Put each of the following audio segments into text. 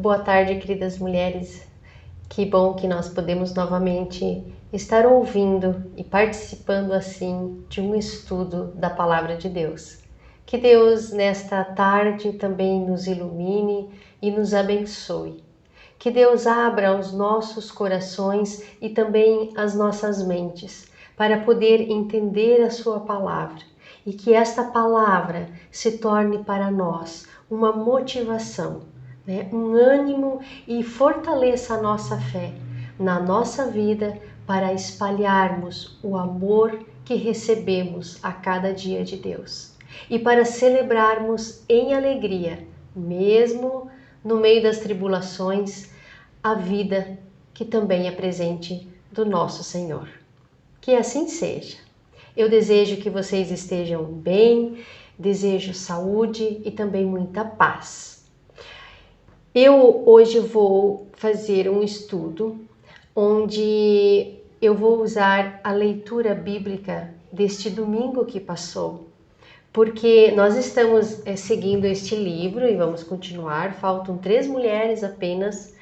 Boa tarde, queridas mulheres. Que bom que nós podemos novamente estar ouvindo e participando assim de um estudo da Palavra de Deus. Que Deus nesta tarde também nos ilumine e nos abençoe. Que Deus abra os nossos corações e também as nossas mentes para poder entender a sua palavra e que esta palavra se torne para nós uma motivação, um ânimo e fortaleça a nossa fé na nossa vida para espalharmos o amor que recebemos a cada dia de Deus e para celebrarmos em alegria, mesmo no meio das tribulações, a vida que também é presente do nosso Senhor. Que assim seja. Eu desejo que vocês estejam bem, desejo saúde e também muita paz. Eu hoje vou fazer um estudo onde eu vou usar a leitura bíblica deste domingo que passou, porque nós estamos seguindo este livro e vamos continuar. Faltam 3 mulheres apenas,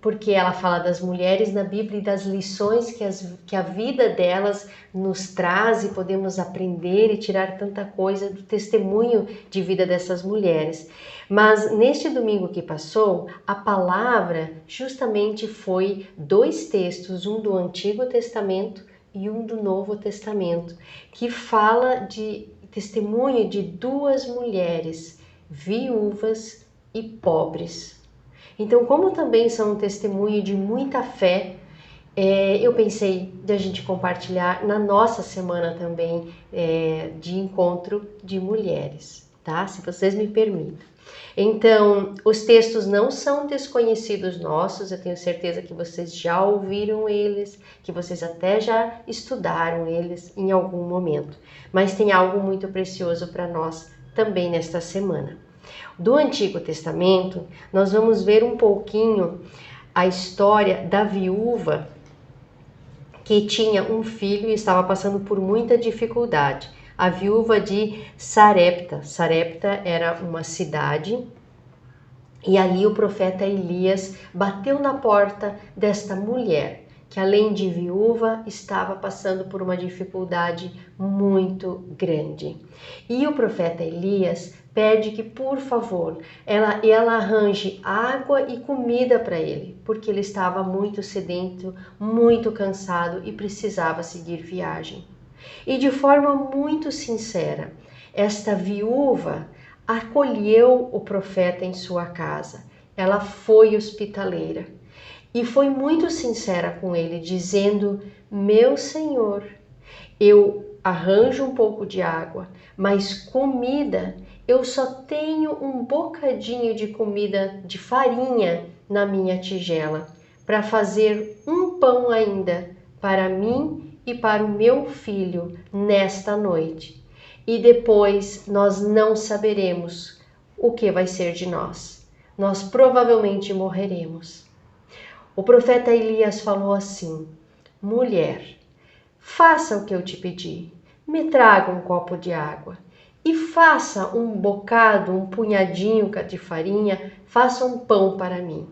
porque ela fala das mulheres na Bíblia e das lições que a vida delas nos traz e podemos aprender e tirar tanta coisa do testemunho de vida dessas mulheres. Mas neste domingo que passou, a palavra justamente foi 2 textos, um do Antigo Testamento e um do Novo Testamento, que fala de testemunho de 2 mulheres viúvas e pobres. Então, como também são um testemunho de muita fé, eu pensei de a gente compartilhar na nossa semana também de encontro de mulheres, tá? Se vocês me permitem. Então, os textos não são desconhecidos nossos, eu tenho certeza que vocês já ouviram eles, que vocês até já estudaram eles em algum momento, mas tem algo muito precioso para nós também nesta semana. Do Antigo Testamento, nós vamos ver um pouquinho a história da viúva que tinha um filho e estava passando por muita dificuldade. A viúva de Sarepta. Sarepta era uma cidade e ali o profeta Elias bateu na porta desta mulher, que além de viúva, estava passando por uma dificuldade muito grande. E o profeta Elias pede que, por favor, ela arranje água e comida para ele, porque ele estava muito sedento, muito cansado e precisava seguir viagem. E de forma muito sincera, esta viúva acolheu o profeta em sua casa. Ela foi hospitaleira e foi muito sincera com ele, dizendo: meu senhor, eu arranjo um pouco de água, mas comida, eu só tenho um bocadinho de comida de farinha na minha tigela para fazer um pão ainda para mim e para o meu filho nesta noite. E depois nós não saberemos o que vai ser de nós. Nós provavelmente morreremos. O profeta Elias falou assim: mulher, faça o que eu te pedi, me traga um copo de água e faça um bocado, um punhadinho de farinha, faça um pão para mim.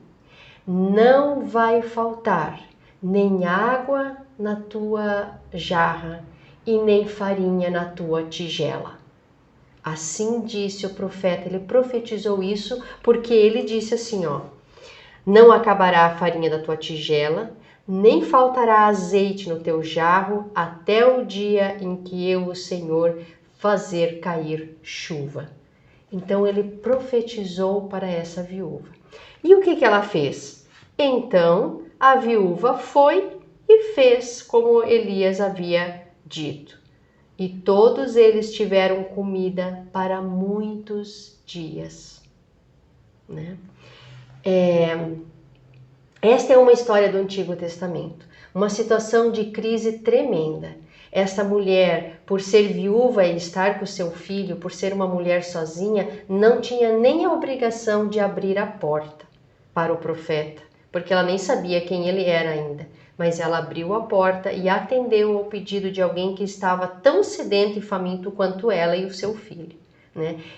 Não vai faltar nem água na tua jarra e nem farinha na tua tigela. Assim disse o profeta, ele profetizou isso porque ele disse assim, não acabará a farinha da tua tigela, nem faltará azeite no teu jarro, até o dia em que eu, o Senhor, fazer cair chuva. Então ele profetizou para essa viúva. E o que ela fez? Então a viúva foi e fez como Elias havia dito. E todos eles tiveram comida para muitos dias. Esta é uma história do Antigo Testamento, uma situação de crise tremenda. Esta mulher, por ser viúva e estar com seu filho, por ser uma mulher sozinha, não tinha nem a obrigação de abrir a porta para o profeta, porque ela nem sabia quem ele era ainda. Mas ela abriu a porta e atendeu ao pedido de alguém que estava tão sedento e faminto quanto ela e o seu filho.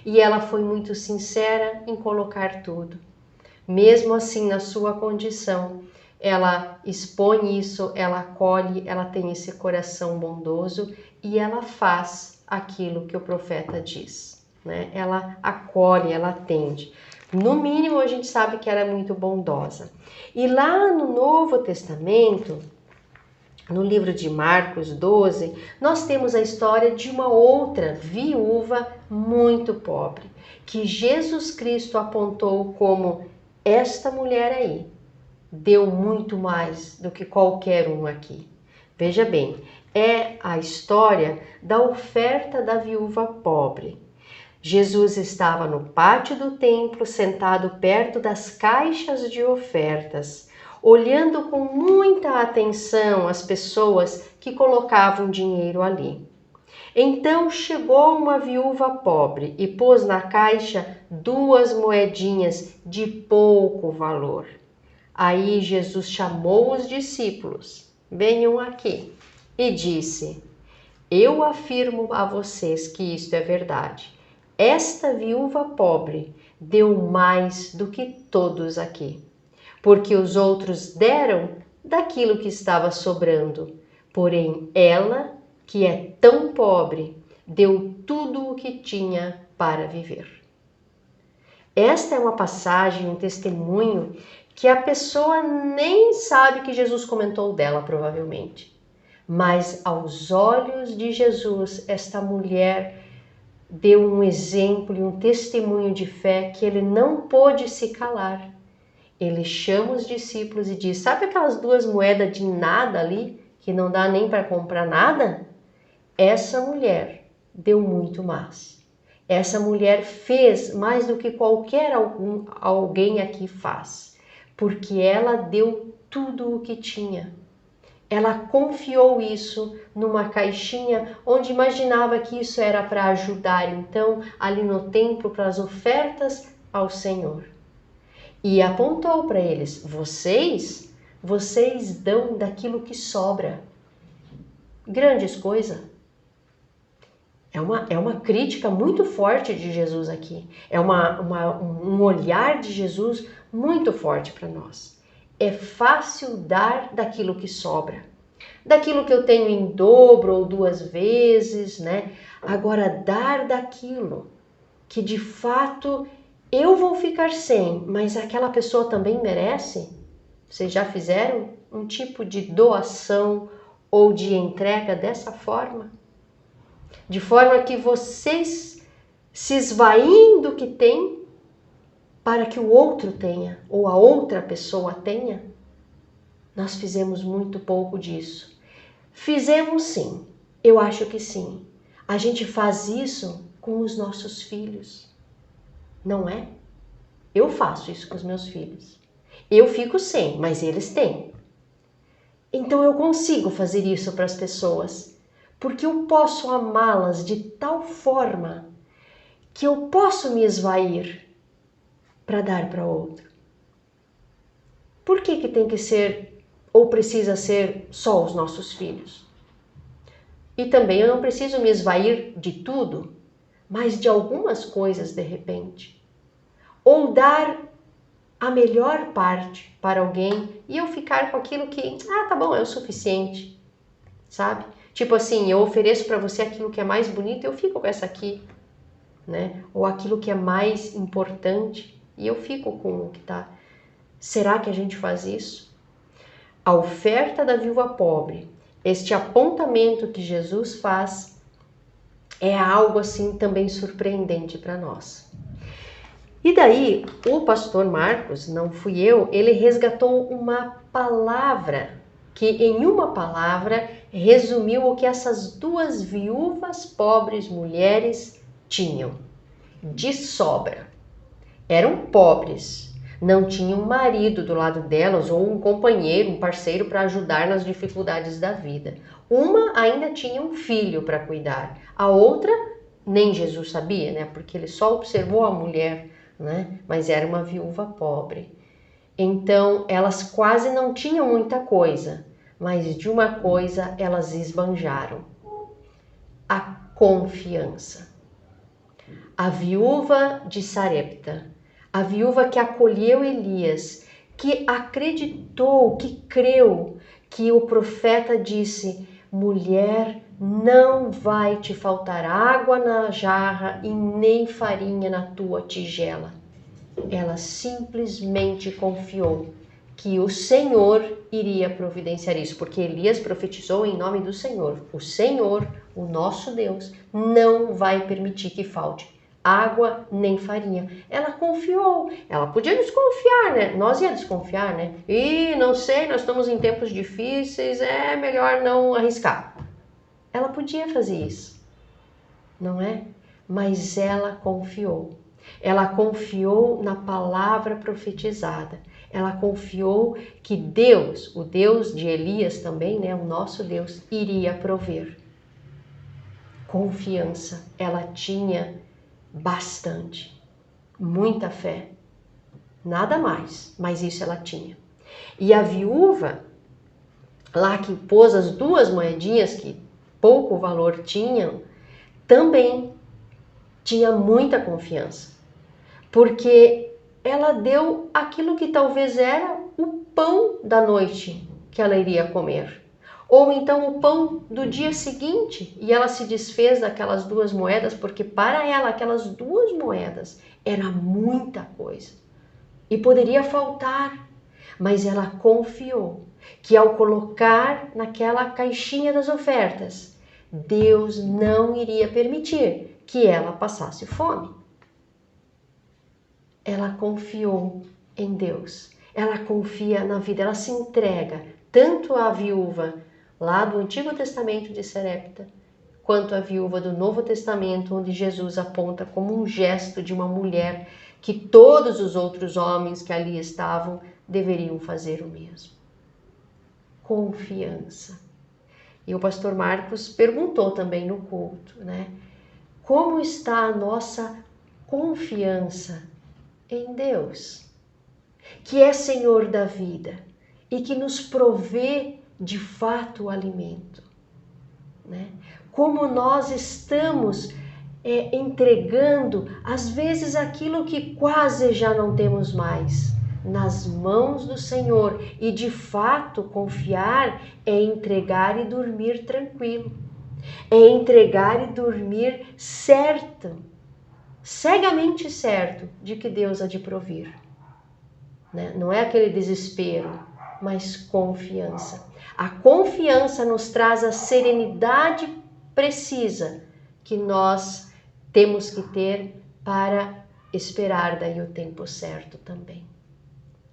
E ela foi muito sincera em colocar tudo. mesmo assim na sua condição, ela expõe isso, ela acolhe, ela tem esse coração bondoso e ela faz aquilo que o profeta diz, né? Ela acolhe, ela atende. No mínimo, a gente sabe que ela é muito bondosa. E lá no Novo Testamento, no livro de Marcos 12, nós temos a história de uma outra viúva muito pobre, que Jesus Cristo apontou como esta mulher aí deu muito mais do que qualquer um aqui. Veja bem, é a história da oferta da viúva pobre. Jesus estava no pátio do templo, sentado perto das caixas de ofertas, olhando com muita atenção as pessoas que colocavam dinheiro ali. Então chegou uma viúva pobre e pôs na caixa 2 moedinhas de pouco valor. Aí Jesus chamou os discípulos, venham aqui, e disse, eu afirmo a vocês que isto é verdade. Esta viúva pobre deu mais do que todos aqui, porque os outros deram daquilo que estava sobrando, porém ela, que é tão pobre, deu tudo o que tinha para viver. Esta é uma passagem, um testemunho que a pessoa nem sabe que Jesus comentou dela, provavelmente. Mas aos olhos de Jesus, esta mulher deu um exemplo e um testemunho de fé que ele não pôde se calar. Ele chama os discípulos e diz, sabe aquelas 2 moedas de nada ali, que não dá nem para comprar nada? Essa mulher deu muito mais. Essa mulher fez mais do que qualquer alguém aqui faz, porque ela deu tudo o que tinha. Ela confiou isso numa caixinha onde imaginava que isso era para ajudar, então, ali no templo, para as ofertas ao Senhor. E apontou para eles, vocês dão daquilo que sobra. Grandes coisas. É uma crítica muito forte de Jesus aqui. É um olhar de Jesus muito forte para nós. É fácil dar daquilo que sobra. Daquilo que eu tenho em dobro ou 2 vezes, né? Agora, dar daquilo que de fato eu vou ficar sem, mas aquela pessoa também merece. Vocês já fizeram um tipo de doação ou de entrega dessa forma? De forma que vocês se esvaem do que tem para que o outro tenha ou a outra pessoa tenha? Nós fizemos muito pouco disso. Fizemos sim, eu acho que sim. A gente faz isso com os nossos filhos, não é? Eu faço isso com os meus filhos. Eu fico sem, mas eles têm. Então eu consigo fazer isso para as pessoas, porque eu posso amá-las de tal forma que eu posso me esvair para dar para outro. Por que tem que ser ou precisa ser só os nossos filhos? E também eu não preciso me esvair de tudo, mas de algumas coisas de repente. Ou dar a melhor parte para alguém e eu ficar com aquilo que, tá bom, é o suficiente, sabe? Tipo assim, eu ofereço para você aquilo que é mais bonito, eu fico com essa aqui, né? Ou aquilo que é mais importante e eu fico com o que tá. Será que a gente faz isso? A oferta da viúva pobre, este apontamento que Jesus faz, é algo assim também surpreendente para nós. E daí, o pastor Marcos, não fui eu, ele resgatou uma palavra, que em uma palavra resumiu o que essas 2 viúvas pobres mulheres tinham. De sobra. Eram pobres, não tinham um marido do lado delas ou um companheiro, um parceiro para ajudar nas dificuldades da vida. Uma ainda tinha um filho para cuidar, a outra nem Jesus sabia, né? Porque ele só observou a mulher, né? Mas era uma viúva pobre. Então, elas quase não tinham muita coisa, mas de uma coisa elas esbanjaram: a confiança. A viúva de Sarepta, A viúva que acolheu Elias, que acreditou, que creu que o profeta disse: mulher, não vai te faltar água na jarra e nem farinha na tua tigela. Ela simplesmente confiou que o Senhor iria providenciar isso, porque Elias profetizou em nome do Senhor. O Senhor, o nosso Deus, não vai permitir que falte água nem farinha. Ela confiou. Ela podia desconfiar, né? Nós ia desconfiar, né? E não sei, nós estamos em tempos difíceis, é melhor não arriscar. Ela podia fazer isso, não é? Mas ela confiou. Ela confiou na palavra profetizada. Ela confiou que Deus, o Deus de Elias também, né, o nosso Deus, iria prover. Confiança. Ela tinha bastante, muita fé. Nada mais, mas isso ela tinha. E a viúva, lá que pôs as 2 moedinhas, que pouco valor tinham, também tinha muita confiança, porque ela deu aquilo que talvez era o pão da noite que ela iria comer, ou então o pão do dia seguinte, e ela se desfez daquelas 2 moedas, porque para ela aquelas 2 moedas era muita coisa e poderia faltar, mas ela confiou que ao colocar naquela caixinha das ofertas, Deus não iria permitir que ela passasse fome. Ela confiou em Deus, ela confia na vida, ela se entrega, tanto a viúva lá do Antigo Testamento de Sarepta, quanto a viúva do Novo Testamento, onde Jesus aponta como um gesto de uma mulher que todos os outros homens que ali estavam deveriam fazer o mesmo. Confiança. E o pastor Marcos perguntou também no culto, né? Como está a nossa confiança em Deus, que é Senhor da vida e que nos provê de fato o alimento, né? Como nós estamos entregando, às vezes, aquilo que quase já não temos mais, nas mãos do Senhor, e de fato confiar é entregar e dormir tranquilo, é entregar e dormir certo, cegamente certo de que Deus há de provir, né? Não é aquele desespero, mas confiança. A confiança nos traz a serenidade precisa que nós temos que ter para esperar daí o tempo certo também.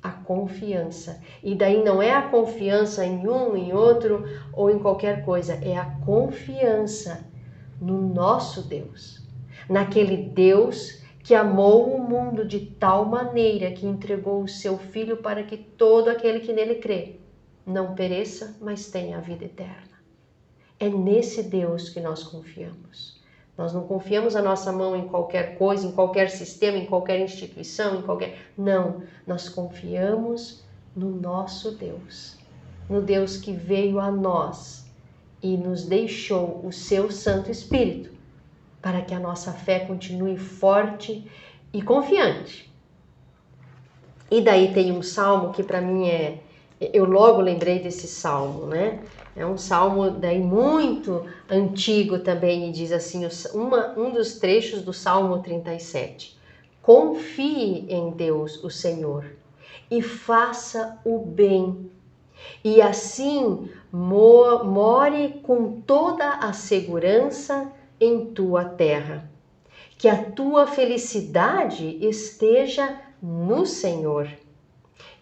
A confiança. E daí não é a confiança em um, em outro ou em qualquer coisa, é a confiança no nosso Deus, naquele Deus que amou o mundo de tal maneira que entregou o seu Filho para que todo aquele que nele crê não pereça, mas tenha a vida eterna. É nesse Deus que nós confiamos. Nós não confiamos a nossa mão em qualquer coisa, em qualquer sistema, em qualquer instituição, em qualquer... Não, nós confiamos no nosso Deus, no Deus que veio a nós e nos deixou o seu Santo Espírito, para que a nossa fé continue forte e confiante. E daí tem um salmo que para mim eu logo lembrei desse salmo, né? É um salmo daí muito antigo também, e diz assim, um dos trechos do Salmo 37. Confie em Deus, o Senhor, e faça o bem, e assim more com toda a segurança em tua terra. Que a tua felicidade esteja no Senhor.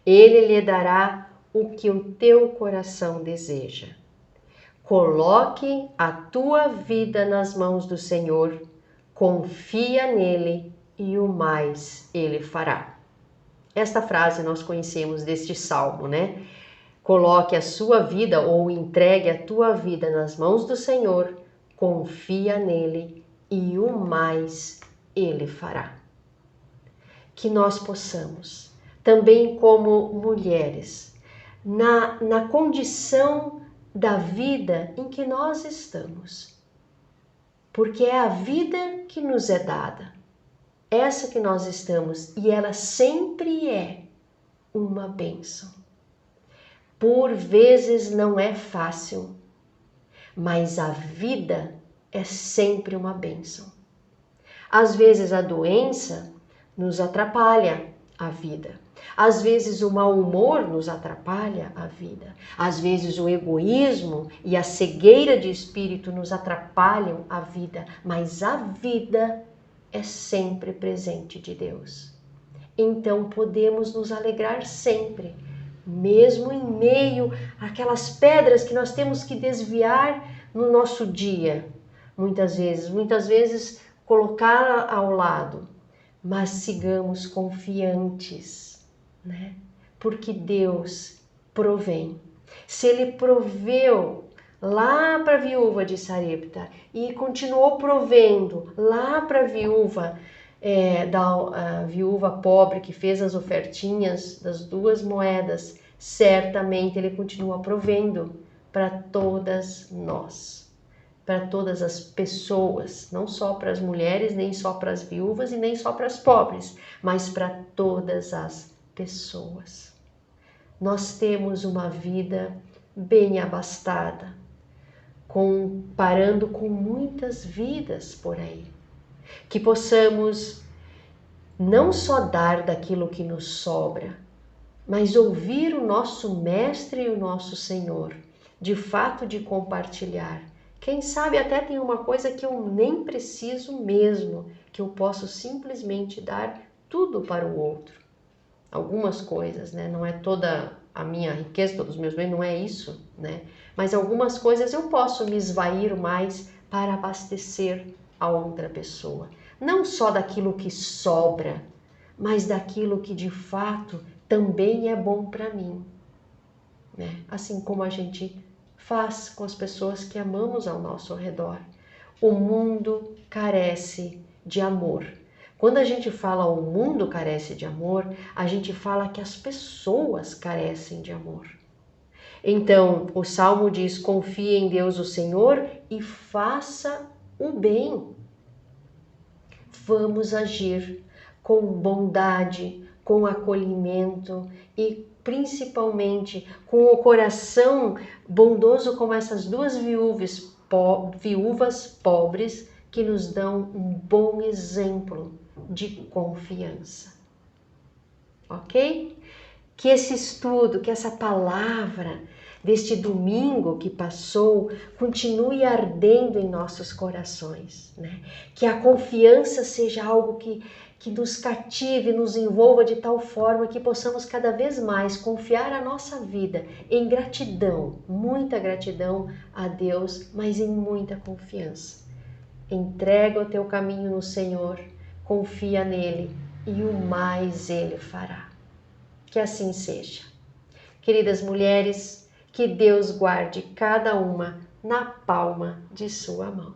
Ele lhe dará o que o teu coração deseja. Coloque a tua vida nas mãos do Senhor, confia nele e o mais ele fará. Esta frase nós conhecemos deste salmo, né? Coloque a sua vida ou entregue a tua vida nas mãos do Senhor, confia nele e o mais ele fará. Que nós possamos, também como mulheres, na condição da vida em que nós estamos, porque é a vida que nos é dada, essa que nós estamos, e ela sempre é uma bênção. Por vezes não é fácil, mas a vida é sempre uma bênção. Às vezes a doença nos atrapalha a vida. Às vezes o mau humor nos atrapalha a vida. Às vezes o egoísmo e a cegueira de espírito nos atrapalham a vida. Mas a vida é sempre presente de Deus. Então podemos nos alegrar sempre, mesmo em meio àquelas pedras que nós temos que desviar no nosso dia. Muitas vezes colocar ao lado, mas sigamos confiantes, né? Porque Deus provém. Se Ele proveu lá para a viúva de Sarepta e continuou provendo lá para a viúva da viúva pobre que fez as ofertinhas das 2 moedas, certamente Ele continua provendo para todas nós, para todas as pessoas, não só para as mulheres, nem só para as viúvas e nem só para as pobres, mas para todas as pessoas. Nós temos uma vida bem abastada, comparando com muitas vidas por aí. Que possamos não só dar daquilo que nos sobra, mas ouvir o nosso Mestre e o nosso Senhor, de fato de compartilhar. Quem sabe até tem uma coisa que eu nem preciso mesmo, que eu posso simplesmente dar tudo para o outro. Algumas coisas, né? Não é toda a minha riqueza, todos os meus bens, não é isso, né? Mas algumas coisas eu posso me esvair mais para abastecer a outra pessoa. Não só daquilo que sobra, mas daquilo que de fato também é bom para mim, né? Assim como a gente faz com as pessoas que amamos ao nosso redor. O mundo carece de amor. Quando a gente fala o mundo carece de amor, a gente fala que as pessoas carecem de amor. Então, o Salmo diz: confie em Deus o Senhor e faça o bem. Vamos agir com bondade, com acolhimento e principalmente com o coração bondoso como essas 2 viúvas pobres que nos dão um bom exemplo de confiança. Ok? Que esse estudo, que essa palavra deste domingo que passou continue ardendo em nossos corações, né? Que a confiança seja algo que nos cative, nos envolva de tal forma que possamos cada vez mais confiar a nossa vida em gratidão, muita gratidão a Deus, mas em muita confiança. Entrega o teu caminho no Senhor, confia nele e o mais Ele fará. Que assim seja. Queridas mulheres, que Deus guarde cada uma na palma de sua mão.